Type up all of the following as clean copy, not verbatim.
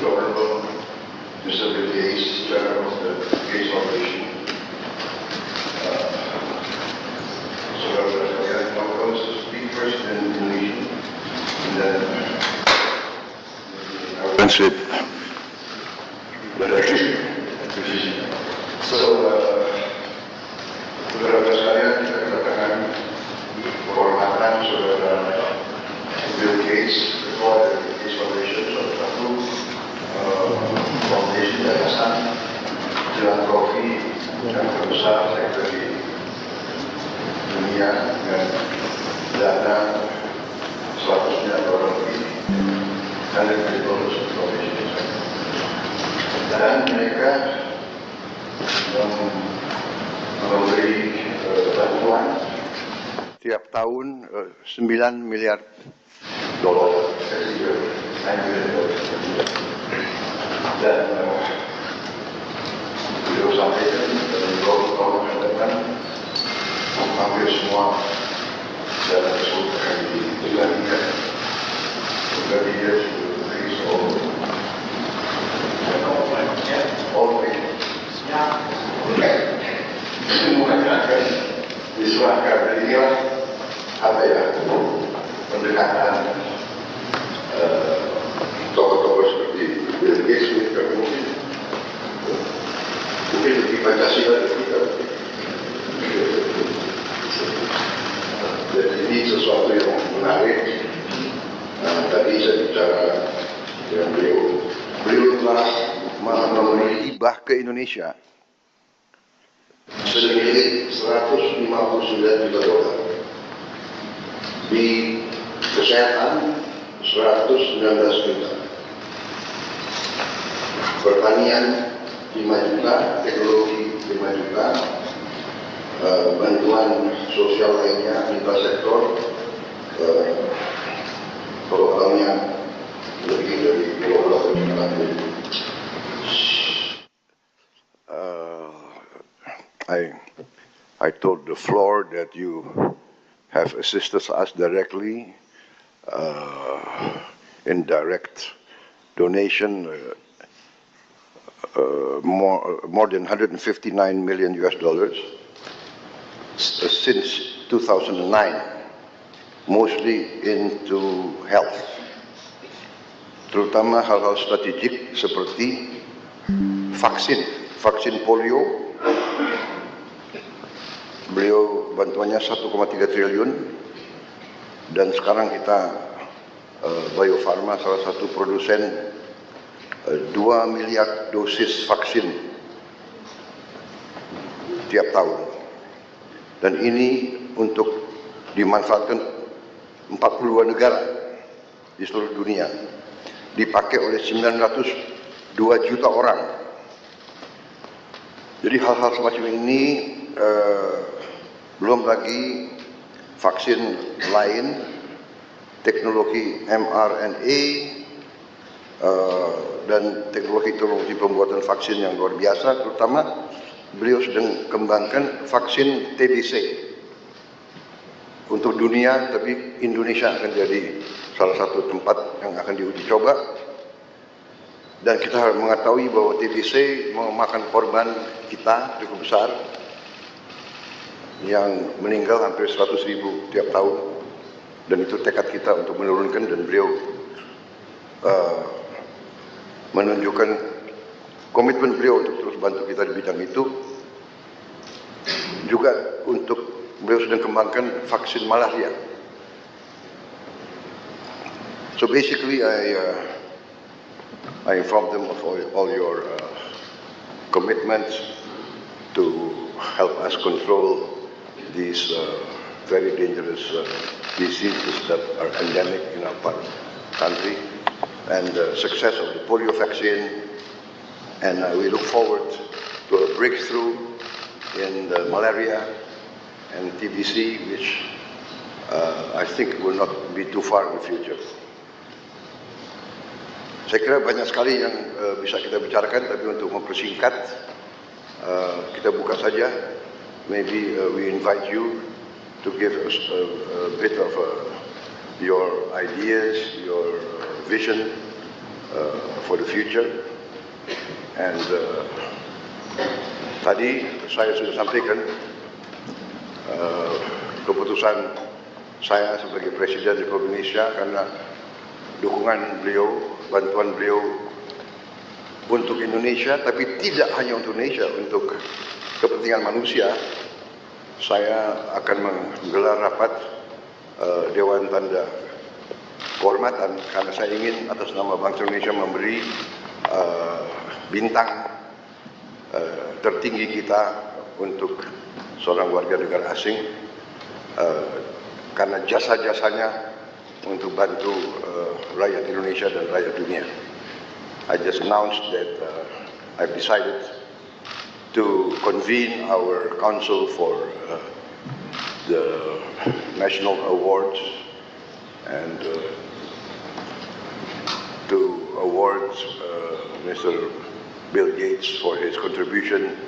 Honorable Mr. Gates, Chairman of the Gates Foundation. So I'm going to speak first in Indonesian, and then I will translate. Saudara sekalian, kita kedatangan kehormatan saudara Bill Gates, ketua dari Gates Foundation, salah satu foundation yayasan Philanthropic yang terbesar sektor di dunia dengan dana 100 miliar dolar lebih dan dari foundation, dan mereka memberi bantuan tiap tahun 9 miliar dolar dan beliau sampaikan dalam beberapa tahun yang datang hampir semua dana tersebut akan dikembalikan kepada dia semuanya akan diserahkan. Dan inilah apa ya, pendekatan tokoh-tokoh seperti Bill Gates mungkin lebih Pancasila dari kita. Dan ini sesuatu yang menarik. Tadi saya bicara dengan beliau telah memberi hibah ke Indonesia senilai 159 juta dolar, di kesehatan 119 juta, pertanian 5 juta, teknologi 5 juta, bantuan sosial lainnya lintas sektor totalnya lebih dari 12 juta. I told the floor that you have assisted us directly in direct donation, more than 159 million US dollars since 2009, mostly into health, terutama hal-hal strategik seperti vaksin polio. Beliau bantuannya 1,3 triliun, dan sekarang kita Bio Farma salah satu produsen 2 miliar dosis vaksin tiap tahun, dan ini untuk dimanfaatkan 42 negara di seluruh dunia, dipakai oleh 902 juta orang. Jadi hal-hal semacam ini, belum lagi vaksin lain, teknologi mRNA, dan teknologi pembuatan vaksin yang luar biasa. Terutama beliau sedang kembangkan vaksin TBC untuk dunia, tapi Indonesia akan jadi salah satu tempat yang akan diuji coba. Dan kita harus mengetahui bahwa TBC memakan korban kita cukup besar, yang meninggal hampir 100.000 tiap tahun, dan itu tekad kita untuk menurunkan. Dan beliau menunjukkan komitmen beliau untuk terus bantu kita di bidang itu. Juga untuk beliau sedang kembangkan vaksin malaria. So basically I informed them of all your commitments to help us control these very dangerous diseases that are endemic in our country, and the success of the polio vaccine. And we look forward to a breakthrough in the malaria and TBC, which I think will not be too far in the future. Saya kira banyak sekali yang bisa kita bicarakan, tapi untuk mempersingkat, kita buka saja. Maybe we invite you to give us a bit of your ideas, your vision for the future. And tadi saya sudah sampaikan keputusan saya sebagai Presiden Republik Indonesia karena dukungan beliau, bantuan beliau untuk Indonesia, tapi tidak hanya untuk Indonesia, untuk kepentingan manusia. Saya akan menggelar rapat Dewan Tanda Kehormatan karena saya ingin atas nama bangsa Indonesia memberi bintang tertinggi kita untuk seorang warga negara asing karena jasa-jasanya untuk bantu rakyat Indonesia dan rakyat dunia. I just announced that I've decided to convene our council for the national awards and to award Mr. Bill Gates for his contribution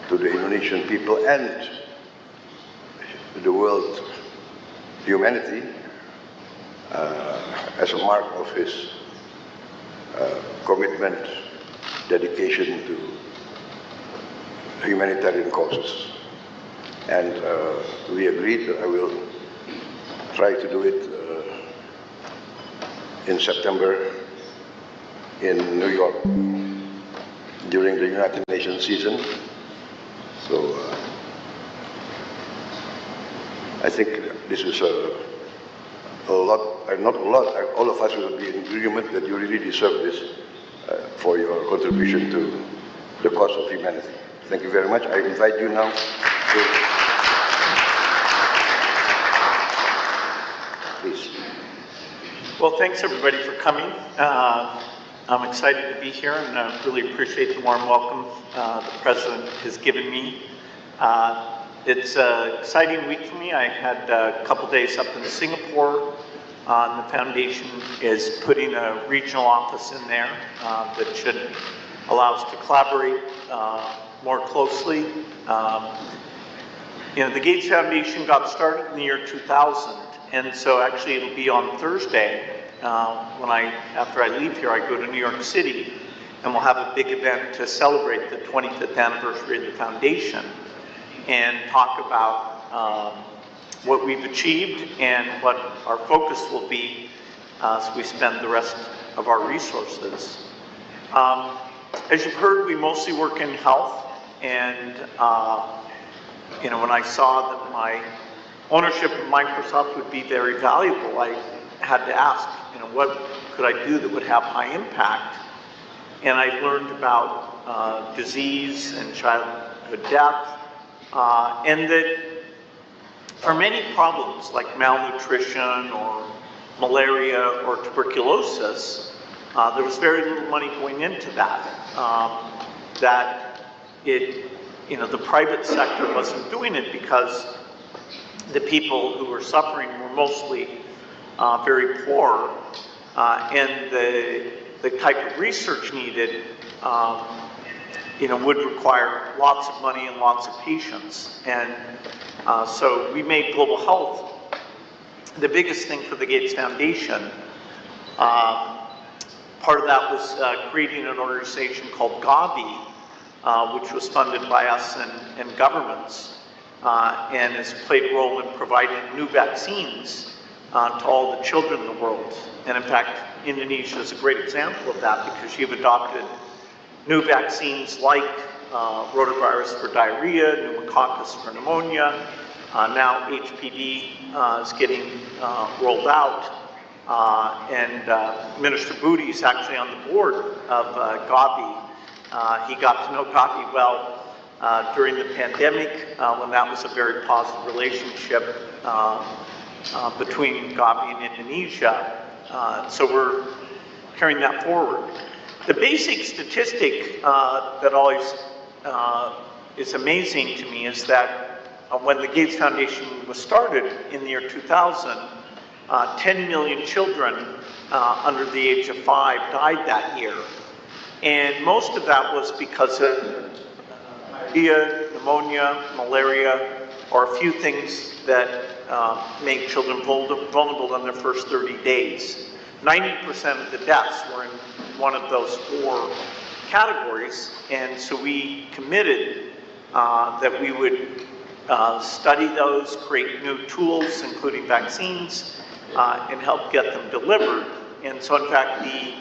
to the Indonesian people and the world humanity as a mark of his commitment, dedication to humanitarian causes. And we agreed that I will try to do it in September in New York during the United Nations season. So I think this is a lot, not a lot, all of us will be in agreement that you really deserve this for your contribution to the cause of humanity. Thank you very much. I invite you now to... Please. Well, thanks everybody for coming. I'm excited to be here and I really appreciate the warm welcome the President has given me. It's an exciting week for me. I had a couple days up in Singapore. The foundation is putting a regional office in there that should allow us to collaborate more closely. The Gates Foundation got started in the year 2000, and so actually it'll be on Thursday after I leave here, I go to New York City, and we'll have a big event to celebrate the 25th anniversary of the foundation and talk about what we've achieved and what our focus will be as we spend the rest of our resources. As you've heard, we mostly work in health, and when I saw that my ownership of Microsoft would be very valuable, I had to ask, what could I do that would have high impact? And I learned about disease and childhood death, and that for many problems like malnutrition or malaria or tuberculosis, there was very little money going into that. The private sector wasn't doing it because the people who were suffering were mostly very poor, and the type of research needed would require lots of money and lots of patience. And so we made global health the biggest thing for the Gates Foundation. Part of that was creating an organization called Gavi, which was funded by us and governments, and has played a role in providing new vaccines to all the children in the world. And in fact, Indonesia is a great example of that because you've adopted new vaccines like rotavirus for diarrhea, pneumococcus for pneumonia. Now HPV is getting rolled out. And Minister Budi is actually on the board of Gavi. He got to know Gavi well during the pandemic when that was a very positive relationship between Gavi and Indonesia. So we're carrying that forward. The basic statistic that always is amazing to me is that when the Gates Foundation was started in the year 2000, 10 million children under the age of 5 died that year. And most of that was because of diarrhea, pneumonia, malaria, or a few things that make children vulnerable in their first 30 days. 90% of the deaths were in one of those 4 categories, and so we committed that we would study those, create new tools, including vaccines, and help get them delivered. And so in fact, the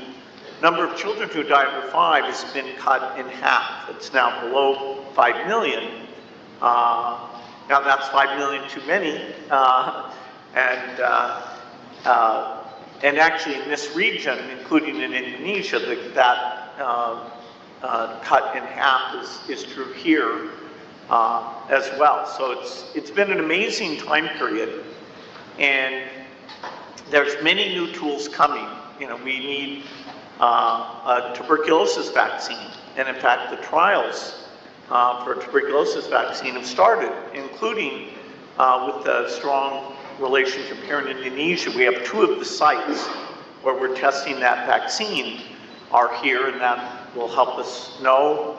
number of children who die under 5 has been cut in half. It's now below 5 million. Now that's 5 million too many. And actually in this region, including in Indonesia, that cut in half is true here as well. So it's been an amazing time period, and there's many new tools coming. You know, we need a tuberculosis vaccine, and in fact the trials for a tuberculosis vaccine have started, including with the strong relationship here in Indonesia. We have 2 of the sites where we're testing that vaccine are here, and that will help us know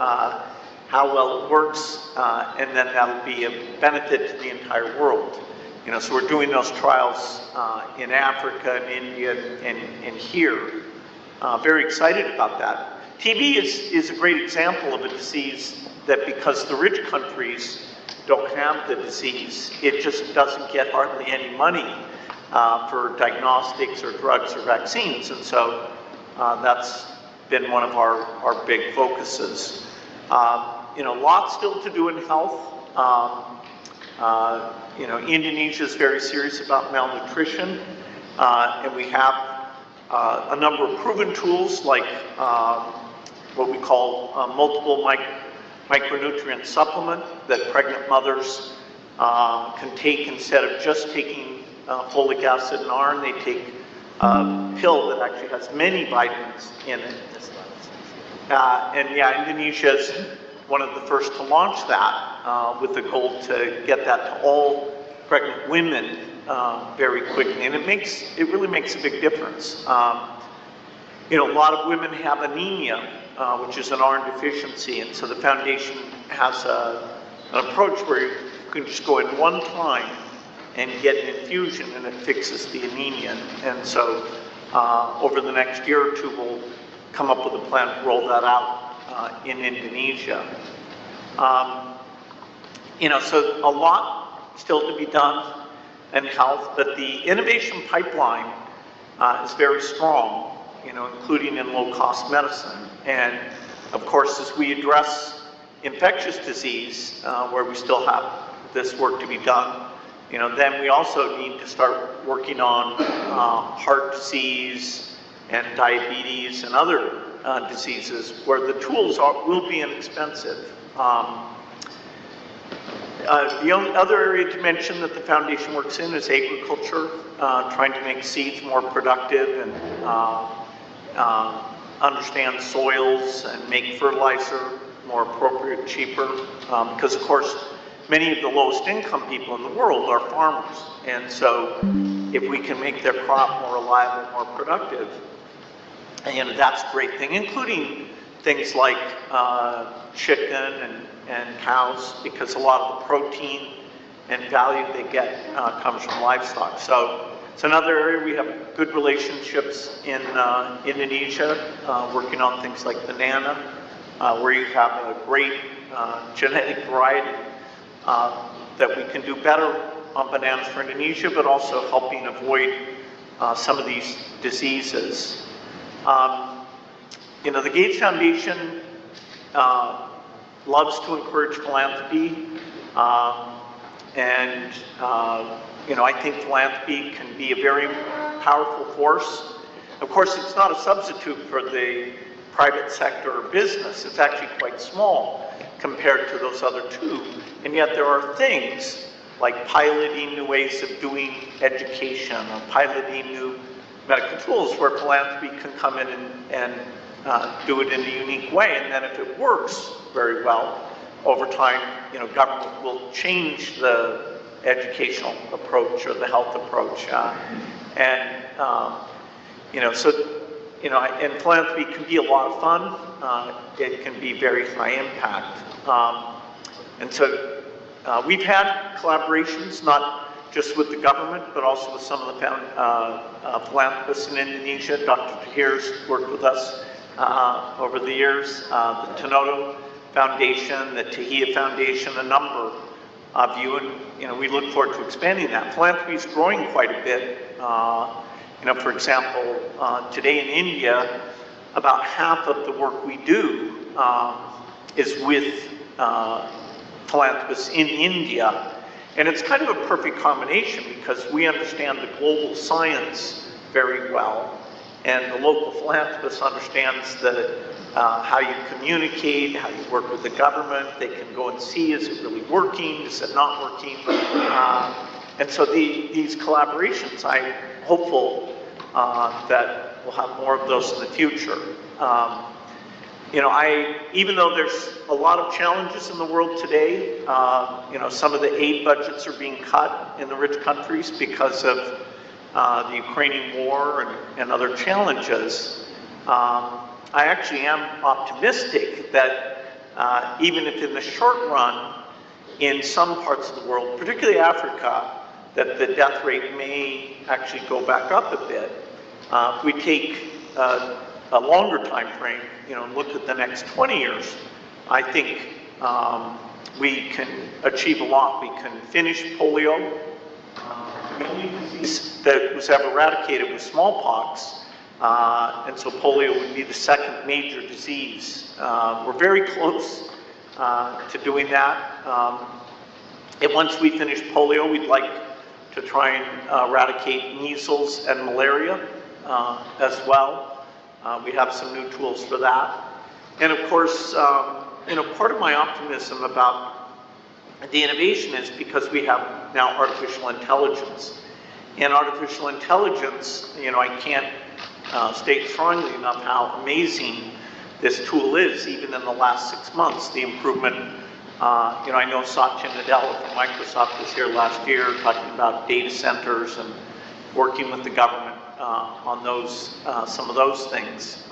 how well it works, and then that'll be a benefit to the entire world. You know, so we're doing those trials in Africa and India and here. Very excited about that. TB is a great example of a disease that, because the rich countries don't have the disease, it just doesn't get hardly any money for diagnostics or drugs or vaccines, and so that's been one of our big focuses. You know, lots still to do in health. You know, Indonesia is very serious about malnutrition, and we have a number of proven tools like what we call multiple micronutrient supplement that pregnant mothers can take instead of just taking folic acid and iron. They take a pill that actually has many vitamins in it. And yeah, Indonesia is one of the first to launch that with the goal to get that to all pregnant women very quickly, and it really makes a big difference. You know, a lot of women have anemia, which is an iron deficiency, and so the foundation has an approach where you can just go in one time and get an infusion, and it fixes the anemia. And so over the next year or 2, we'll come up with a plan to roll that out in Indonesia. You know, so a lot still to be done in health, but the innovation pipeline is very strong, you know, including in low-cost medicine. And of course, as we address infectious disease, where we still have this work to be done, you know, then we also need to start working on heart disease and diabetes and other diseases where the tools will be inexpensive. The only other area to mention that the foundation works in is agriculture, trying to make seeds more productive and understand soils and make fertilizer more appropriate, cheaper, because of course many of the lowest income people in the world are farmers, and so if we can make their crop more reliable, more productive, and that's a great thing, including things like chicken and cows, because a lot of the protein and value they get comes from livestock. So it's another area we have good relationships in Indonesia, working on things like banana, where you have a great genetic variety that we can do better on bananas for Indonesia, but also helping avoid some of these diseases. You know, the Gates Foundation loves to encourage philanthropy, and you know, I think philanthropy can be a very powerful force. Of course, it's not a substitute for the private sector or business. It's actually quite small compared to those other 2. And yet there are things like piloting new ways of doing education or piloting new medical tools where philanthropy can come in and do it in a unique way. And then if it works very well, over time, you know, government will change the educational approach or the health approach. You know, so, you know, and philanthropy can be a lot of fun. It can be very high impact. And so we've had collaborations, not just with the government, but also with some of the philanthropists in Indonesia. Dr. Tahir's worked with us over the years, the Tenodo Foundation, the Tahia Foundation, a number of you, and we look forward to expanding that. Philanthropy is growing quite a bit. For example, today in India, about half of the work we do is with philanthropists in India. And it's kind of a perfect combination because we understand the global science very well, and the local philanthropist understands how you communicate, how you work with the government. They can go and see, is it really working, is it not working? And so these collaborations, I'm hopeful that we'll have more of those in the future. Even though there's a lot of challenges in the world today, some of the aid budgets are being cut in the rich countries because of the Ukrainian war and other challenges. I actually am optimistic that even if in the short run, in some parts of the world, particularly Africa, that the death rate may actually go back up a bit. If we take a longer time frame, look at the next 20 years, I think we can achieve a lot. We can finish polio. The only disease that was ever eradicated was smallpox, and so polio would be the second major disease. We're very close to doing that. And once we finish polio, we'd like to try and eradicate measles and malaria as well. We have some new tools for that. And of course, part of my optimism about the innovation is because we have now artificial intelligence. And artificial intelligence, I can't state strongly enough how amazing this tool is, even in the last 6 months. The improvement, I know Satya Nadella from Microsoft was here last year talking about data centers and working with the government on those, some of those things.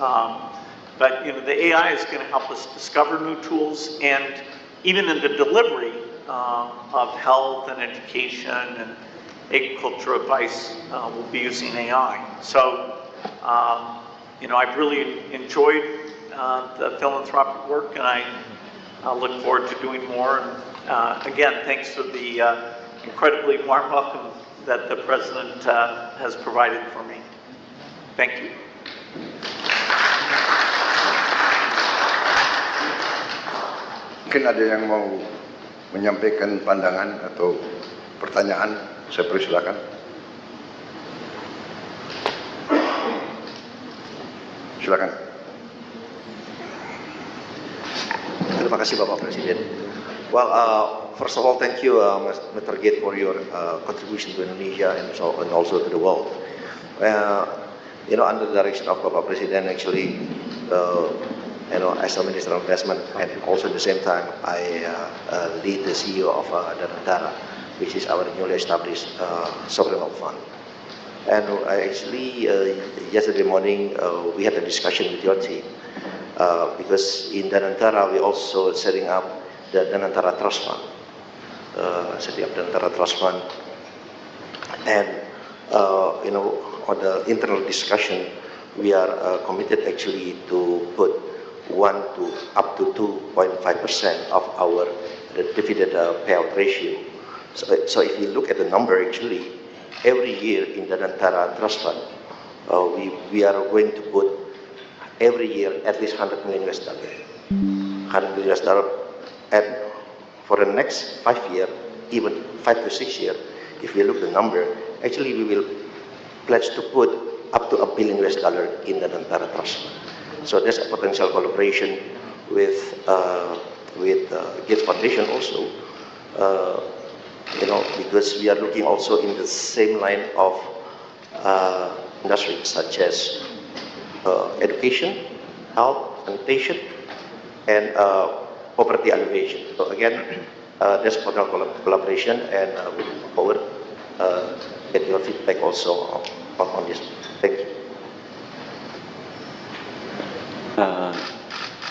But the AI is going to help us discover new tools, and even in the delivery of health and education and agriculture advice, we'll be using AI. So, I've really enjoyed the philanthropic work, and I look forward to doing more. And again, thanks for the incredibly warm welcome that the President has provided for me. Thank you. Mungkin ada yang mau menyampaikan pandangan atau pertanyaan, saya persilakan. Silakan. Terima kasih Bapak Presiden. Well, first of all, thank you, Mr. Gate, for your contribution to Indonesia and also to the world. Under the direction of Bapak Presiden, actually, as a Minister of Investment, and also at the same time, I lead the CEO of Bandara, which is our newly established sovereign wealth fund. And actually, yesterday morning, we had a discussion with your team, because in Danantara, we also setting up the Danantara Trust Fund, setting up Danantara Trust Fund, and on the internal discussion, we are committed actually to put 1 to up to 2.5% of our dividend payout ratio. So if you look at the number, actually, every year in the Danantara Trust Fund, we are going to put every year at least $100 million. $100 million, and for the next 5 years, even 5 to 6 years, if you look at the number, actually we will pledge to put up to $1 billion in the Danantara Trust Fund. So there's a potential collaboration with Gates Foundation also, because we are looking also in the same line of industries such as education, health, sanitation, and poverty alleviation. So again, there's potential collaboration, and we look forward get your feedback also on this. Thank you.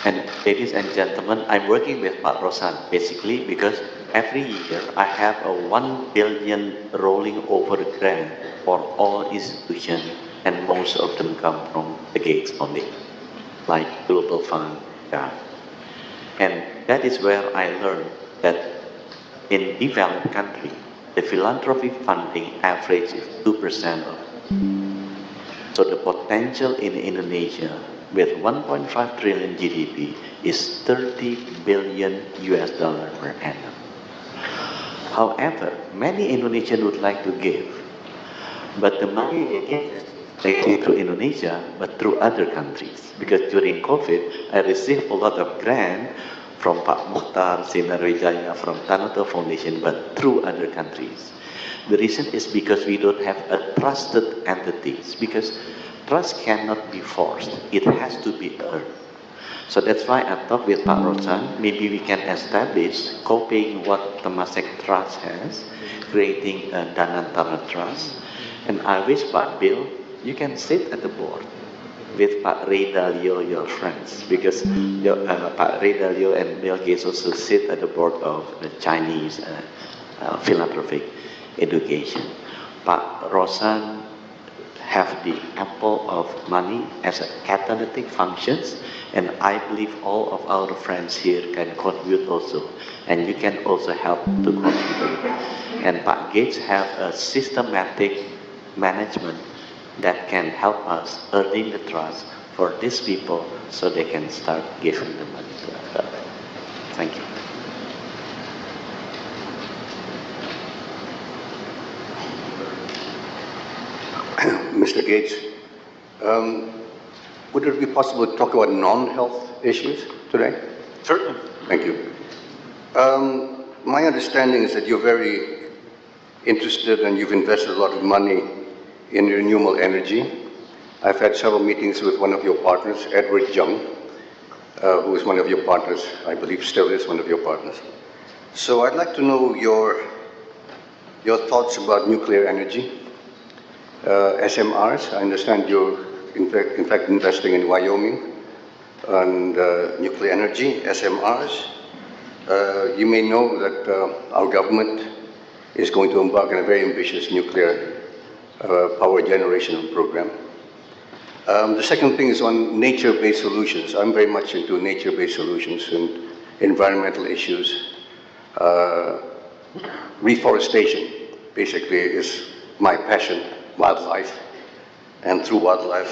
And ladies and gentlemen, I'm working with Pak Rosan basically because every year I have a 1 billion rolling over grant for all institutions, and most of them come from the Gates Foundation. like Global Fund. Yeah. And that is where I learned that in developed country, the philanthropic funding average is 2% of. So the potential in Indonesia with 1.5 trillion GDP is 30 billion US dollar per annum. However, many Indonesians would like to give, but the money is taken through Indonesia, but through other countries. Because during COVID, I received a lot of grant from Pak Mukhtar, Sinar Wijaya, from Tanoto Foundation, but through other countries. The reason is because we don't have a trusted entities, because trust cannot be forced, it has to be earned. So that's why I talked with Pak Rosan, maybe we can establish, copying what Temasek Trust has, creating a Danantara Trust. And I wish Pak Bill, you can sit at the board with Pak Ray Dalio, your friends, because Pak Ray Dalio and Bill Gates also sit at the board of the Chinese philanthropic education. Pak Rosan have the ample of money as a catalytic functions, and I believe all of our friends here can contribute also, and you can also help to contribute. And Pak Gates have a systematic management that can help us earning the trust for these people so they can start giving the money to us. Thank you. Mr. Gates, would it be possible to talk about non-health issues today? Certainly. Thank you. My understanding is that you're very interested and you've invested a lot of money in renewable energy. I've had several meetings with one of your partners, Edward Young, who is one of your partners, I believe still is one of your partners. So I'd like to know your thoughts about nuclear energy. SMRs, I understand you're in fact investing in Wyoming and nuclear energy, SMRs. You may know that our government is going to embark on a very ambitious nuclear power generation program. The second thing is on nature-based solutions. I'm very much into nature-based solutions and environmental issues. Reforestation basically is my passion. Wildlife, and through wildlife,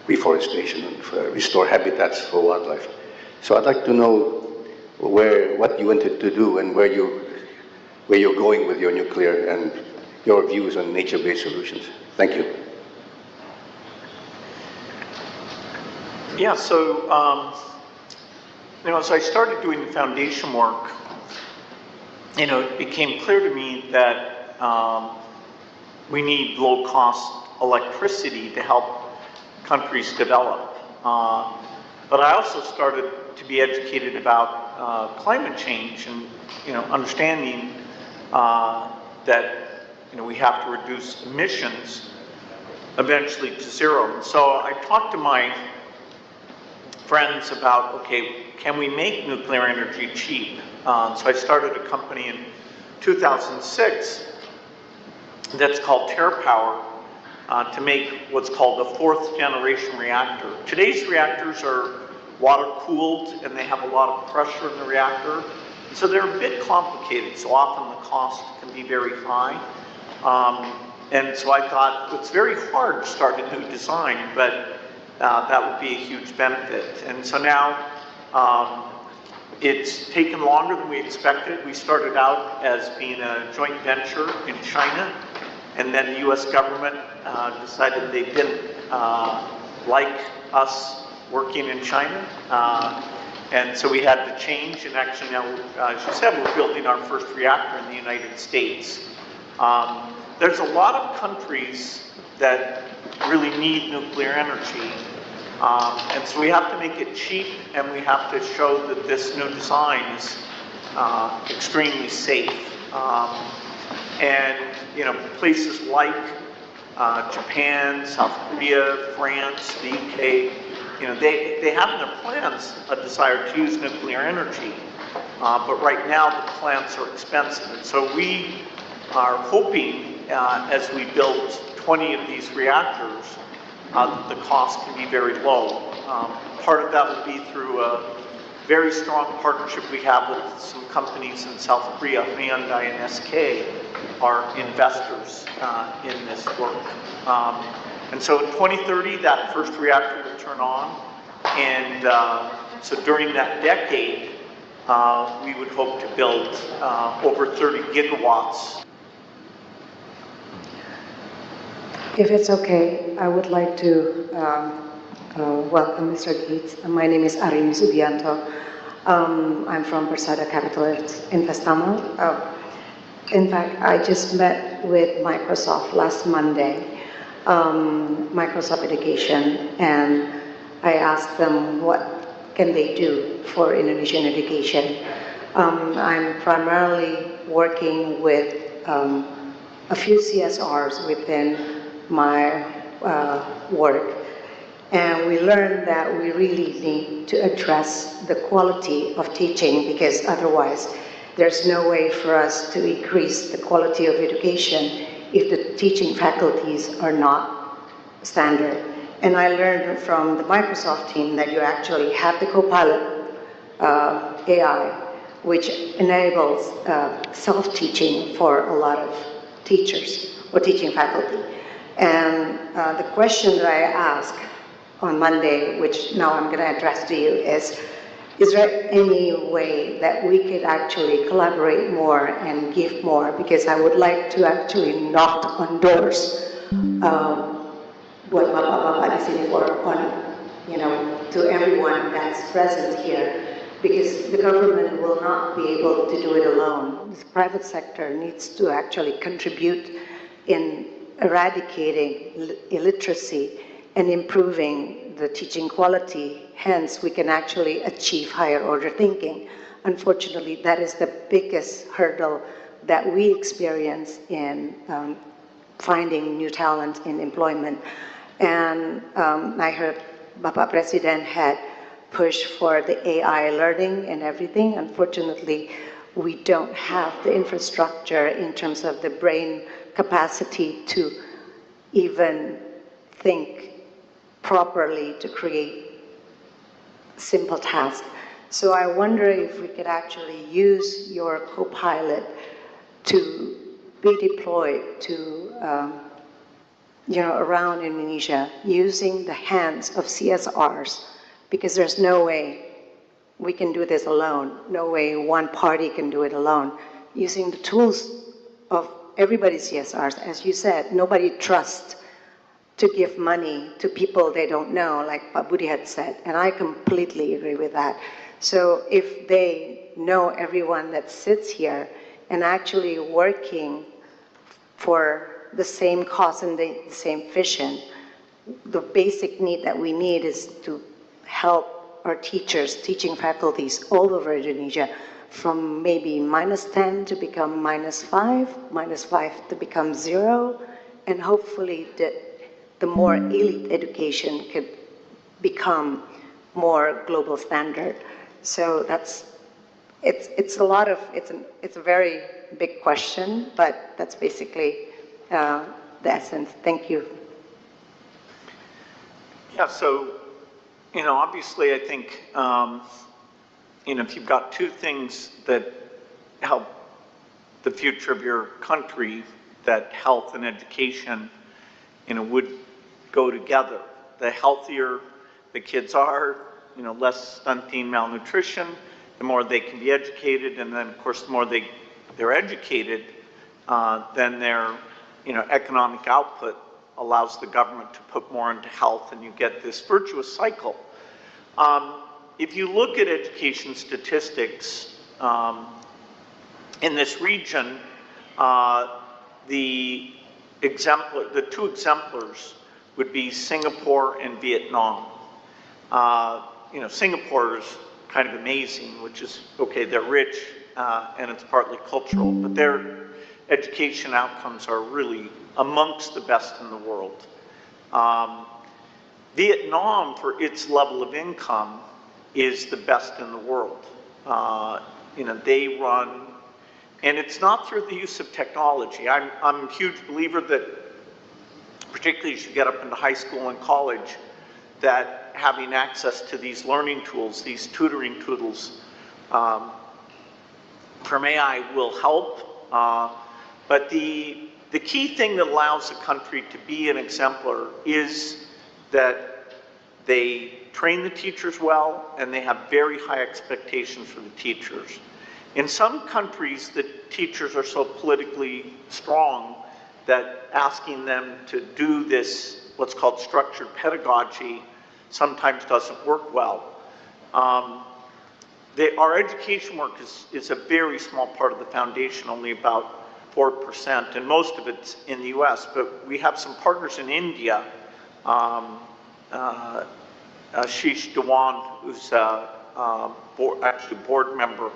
reforestation and restore habitats for wildlife. So I'd like to know what you wanted to do and where you're going with your nuclear and your views on nature-based solutions. Thank you. Yeah, so, as I started doing the foundation work, it became clear to me that we need low-cost electricity to help countries develop. But I also started to be educated about climate change and, understanding that, we have to reduce emissions eventually to zero. So I talked to my friends about, okay, can we make nuclear energy cheap? So I started a company in 2006 that's called TerraPower to make what's called a fourth generation reactor. Today's reactors are water cooled and they have a lot of pressure in the reactor. So they're a bit complicated, so often the cost can be very high. And so I thought it's very hard to start a new design, but that would be a huge benefit. And so now it's taken longer than we expected. We started out as being a joint venture in China, and then the US government decided they didn't like us working in China. And so we had to change, and actually now, as you said, we're building our first reactor in the United States. There's a lot of countries that really need nuclear energy. And so we have to make it cheap, and we have to show that this new design is extremely safe. And places like Japan, South Korea, France, the UK, they have in their plans a desire to use nuclear energy. But right now the plants are expensive. And so we are hoping, as we build 20 of these reactors, the cost can be very low. Part of that would be through a very strong partnership we have with some companies in South Korea. Hyundai and SK are investors in this work. And so in 2030, that first reactor will turn on. And so during that decade, we would hope to build over 30 gigawatts. If it's okay, I would like to welcome Mr. Gates. My name is Arini Subianto. I'm from Persada Capital Investment. In fact, I just met with Microsoft last Monday, Microsoft Education, and I asked them what can they do for Indonesian education. I'm primarily working with a few CSRs within my work, and we learned that we really need to address the quality of teaching, because otherwise there's no way for us to increase the quality of education if the teaching faculties are not standard. And I learned from the Microsoft team that you actually have the Copilot AI, which enables self-teaching for a lot of teachers or teaching faculty. And the question that I asked on Monday, which now I'm going to address to you, is there any way that we could actually collaborate more and give more? Because I would like to actually knock on doors. Buat bapak-bapak di sini to everyone that's present here, because the government will not be able to do it alone. The private sector needs to actually contribute in eradicating illiteracy and improving the teaching quality. Hence, we can actually achieve higher order thinking. Unfortunately, that is the biggest hurdle that we experience in finding new talent in employment. And I heard Bapak Presiden had pushed for the AI learning and everything. Unfortunately, we don't have the infrastructure in terms of the brain capacity to even think properly to create simple tasks. So I wonder if we could actually use your Copilot to be deployed to around Indonesia, using the hands of CSRs, because there's no way we can do this alone. No way one party can do it alone. Using the tools of everybody's CSRs, as you said, nobody trusts to give money to people they don't know, like Pak Budi had said, and I completely agree with that. So if they know everyone that sits here and actually working for the same cause and the same vision, the basic need that we need is to help our teachers, teaching faculties all over Indonesia, from maybe -10 to become -5, -5 to become 0, and hopefully the more elite education could become more global standard. So it's a very big question, but that's basically the essence. Thank you. Yeah, so, obviously I think, if you've got two things that help the future of your country, that health and education, would go together. The healthier the kids are, less stunting, malnutrition, the more they can be educated, and then of course the more they're educated, then their economic output allows the government to put more into health, and you get this virtuous cycle. If you look at education statistics in this region, the two exemplars would be Singapore and Vietnam. Singapore is kind of amazing, which is, okay, they're rich and it's partly cultural, but their education outcomes are really amongst the best in the world. Vietnam, for its level of income, is the best in the world. They run, and it's not through the use of technology. I'm a huge believer that particularly as you get up into high school and college, that having access to these learning tools, these tutoring tools from AI will help. But the key thing that allows a country to be an exemplar is that they train the teachers well and they have very high expectations for the teachers. In some countries, the teachers are so politically strong that asking them to do this, what's called structured pedagogy, sometimes doesn't work well. Our education work is a very small part of the foundation, only about 4%, and most of it's in the US, but we have some partners in India. Ashish Dewan, who's actually a board member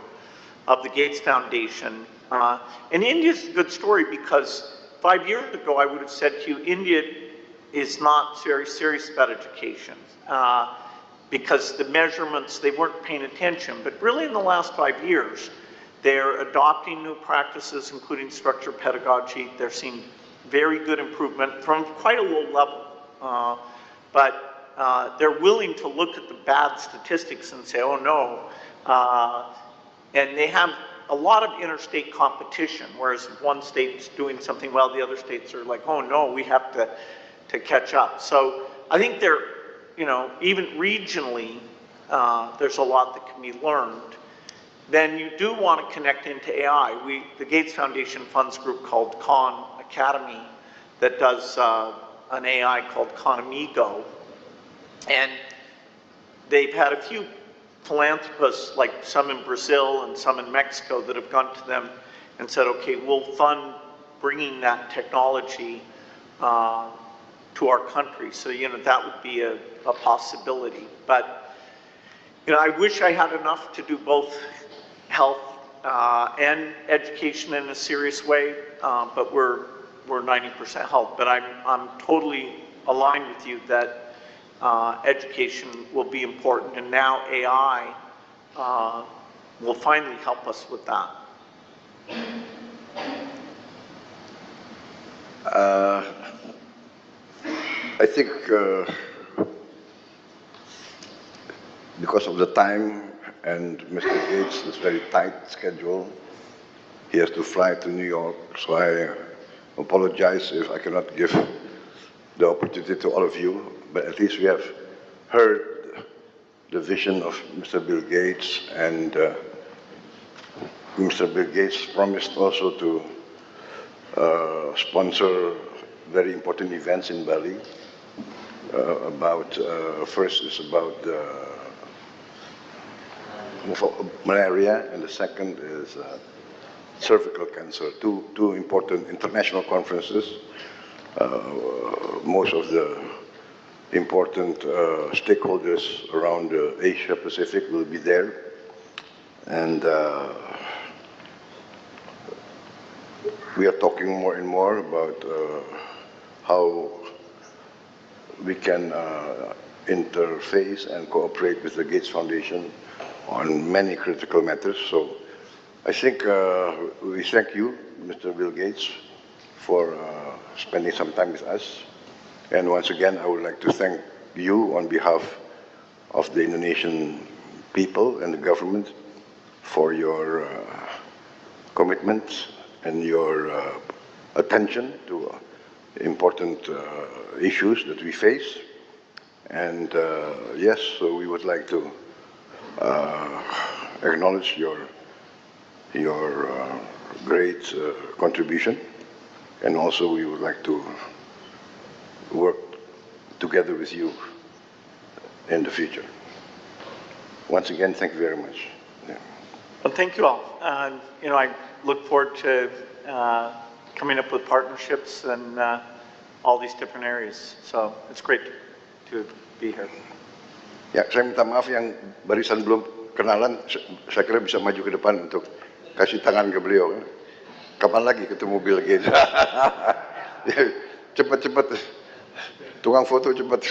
of the Gates Foundation. And India's a good story because 5 years ago I would have said to you, India is not very serious about education because the measurements, they weren't paying attention. But really in the last 5 years, they're adopting new practices, including structured pedagogy. They're seeing very good improvement from quite a low level. But they're willing to look at the bad statistics and say, oh no. And they have a lot of interstate competition, whereas if one state's doing something well, the other states are like, oh no, we have to catch up. So I think they're, even regionally, there's a lot that can be learned. Then you do want to connect into AI. The Gates Foundation funds a group called Khan Academy that does an AI called Khan Amigo. And they've had a few philanthropists, like some in Brazil and some in Mexico, that have gone to them and said, okay, we'll fund bringing that technology to our country. So, that would be a possibility. But, I wish I had enough to do both health and education in a serious way, but we're 90% health. But I'm totally aligned with you that education will be important, and now AI will finally help us with that. I think because of the time and Mr. Gates' very tight schedule, he has to fly to New York, so I apologize if I cannot give the opportunity to all of you, but at least we have heard the vision of Mr. Bill Gates, and Mr. Bill Gates promised also to sponsor very important events in Bali. First is about malaria, and the second is cervical cancer. Two important international conferences. Most of the important stakeholders around Asia Pacific will be there, and we are talking more and more about how we can interface and cooperate with the Gates Foundation on many critical matters. So I think we thank you, Mr. Bill Gates, for spending some time with us. And once again, I would like to thank you on behalf of the Indonesian people and the government for your commitment and your attention to important issues that we face. And yes, so we would like to acknowledge your great contribution, and also we would like to work together with you in the future. Once again, thank you very much. Yeah. Well, thank you all. I look forward to coming up with partnerships and all these different areas. So it's great to be here. Ya, saya minta maaf yang barisan belum kenalan, saya kira bisa maju ke depan untuk kasih tangan ke beliau. Kapan lagi ketemu Bill Gates? Cepat-cepat, tukang foto cepat.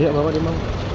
Iya, Bapak di mana?